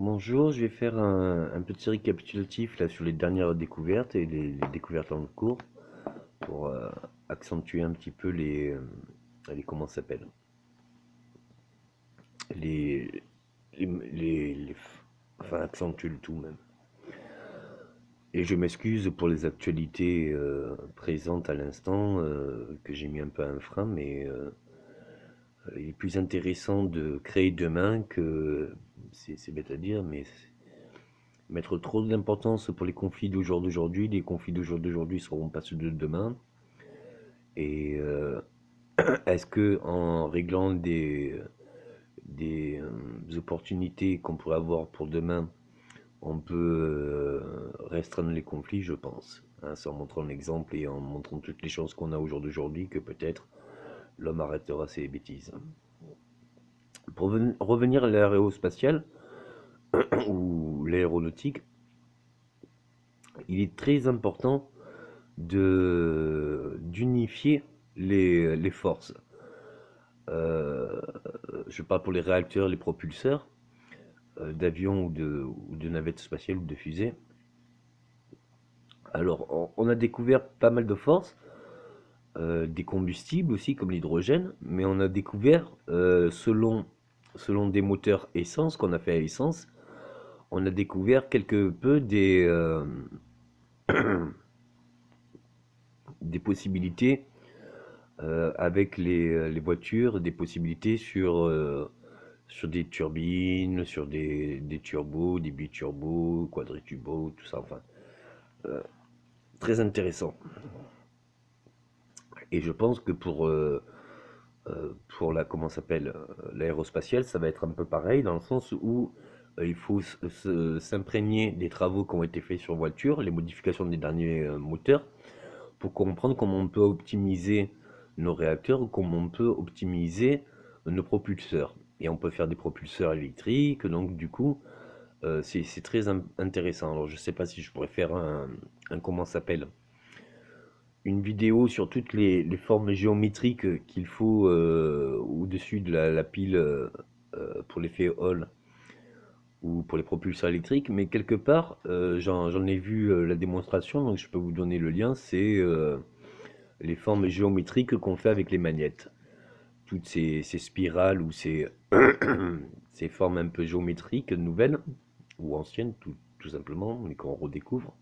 Bonjour, je vais faire un petit récapitulatif là sur les dernières découvertes et les découvertes en cours pour accentuer un petit peu comment ça s'appelle les, enfin accentuer le tout même. Et je m'excuse pour les actualités présentes à l'instant que j'ai mis un peu un frein, mais il est plus intéressant de créer demain que c'est bête à dire, mais mettre trop d'importance pour les conflits d'aujourd'hui, les conflits d'aujourd'hui seront pas ceux de demain. Et est-ce que en réglant des opportunités qu'on pourrait avoir pour demain, on peut restreindre les conflits? Je pense. Hein, c'est en montrant l'exemple et en montrant toutes les chances qu'on a au jour d'aujourd'hui que peut-être l'homme arrêtera ses bêtises. Pour revenir à l'aérospatiale ou l'aéronautique, il est très important d'unifier les forces. Euh, je parle pour les réacteurs, les propulseurs d'avions ou de navettes spatiales ou de fusées. Alors, on a découvert pas mal de forces, des combustibles aussi comme l'hydrogène, mais on a découvert selon des moteurs essence qu'on a fait à essence, on a découvert quelque peu des possibilités avec les voitures, des possibilités sur des turbines, sur des turbos, des biturbos, quadriturbos, tout ça, enfin, très intéressant. Et je pense que pour comment s'appelle, l'aérospatiale, ça va être un peu pareil, dans le sens où il faut s'imprégner des travaux qui ont été faits sur voiture, les modifications des derniers moteurs, pour comprendre comment on peut optimiser nos réacteurs ou comment on peut optimiser nos propulseurs. Et on peut faire des propulseurs électriques, donc du coup, c'est très intéressant. Alors je sais pas si je pourrais faire comment ça s'appelle, une vidéo sur toutes les formes géométriques qu'il faut au-dessus de la pile pour l'effet Hall ou pour les propulseurs électriques, mais quelque part, j'en ai vu la démonstration, donc je peux vous donner le lien, c'est les formes géométriques qu'on fait avec les magnettes. Toutes ces spirales ou ces formes un peu géométriques nouvelles, ou anciennes tout simplement, mais qu'on redécouvre,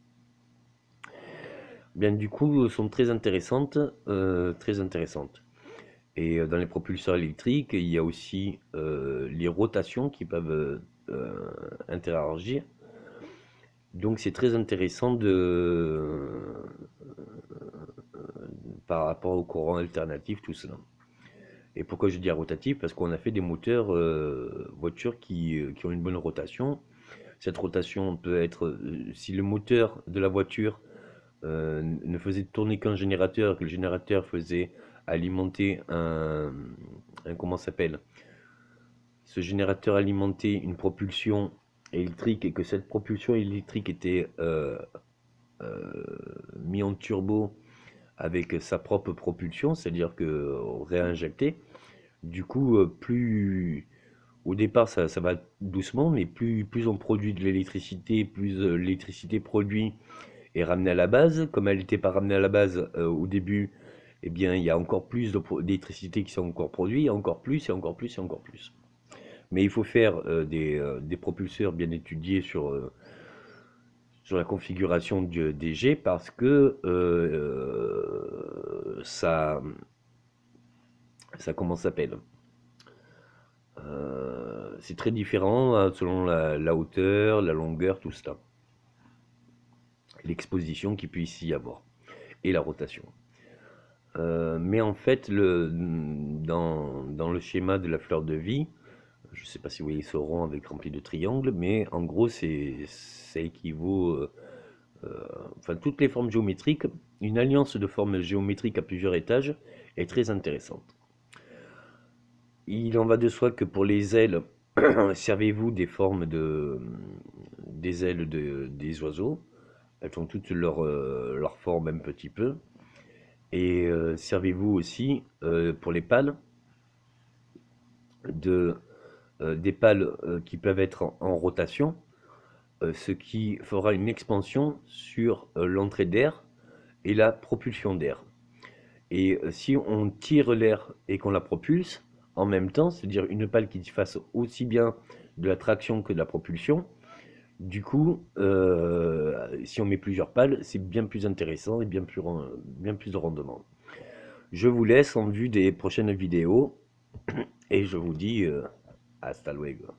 bien du coup sont très intéressantes, très intéressantes. Et dans les propulseurs électriques, il y a aussi les rotations qui peuvent interagir. Donc c'est très intéressant par rapport au courant alternatif, tout cela. Et pourquoi je dis rotatif? Parce qu'on a fait des moteurs voitures qui ont une bonne rotation. Cette rotation peut être, si le moteur de la voiture ne faisait tourner qu'un générateur, que le générateur faisait alimenter comment ça s'appelle? Ce générateur alimentait une propulsion électrique et que cette propulsion électrique était mise en turbo avec sa propre propulsion, c'est-à-dire que réinjecté. Du coup, plus au départ ça va doucement, mais plus on produit de l'électricité, plus l'électricité produit est ramenée à la base. Comme elle n'était pas ramenée à la base au début, eh bien il y a encore plus d'électricité qui sont encore produits, encore plus et encore plus et encore plus. Mais il faut faire des propulseurs bien étudiés sur la configuration du DG parce que ça comment ça s'appelle? C'est très différent hein, selon la hauteur, la longueur, tout cela. L'exposition qu'il puisse y avoir et la rotation. Mais en fait, dans le schéma de la fleur de vie, je ne sais pas si vous voyez ce rond avec rempli de triangles, mais en gros, ça équivaut, enfin, toutes les formes géométriques. Une alliance de formes géométriques à plusieurs étages est très intéressante. Il en va de soi que pour les ailes, servez-vous des ailes des oiseaux. Elles ont toutes leur forme un petit peu. Et servez-vous aussi pour les pales de des pales qui peuvent être en rotation, ce qui fera une expansion sur l'entrée d'air et la propulsion d'air. Et si on tire l'air et qu'on la propulse en même temps, c'est-à-dire une pale qui fasse aussi bien de la traction que de la propulsion, du coup, si on met plusieurs pales, c'est bien plus intéressant et bien plus de rendement. Je vous laisse en vue des prochaines vidéos et je vous dis hasta luego.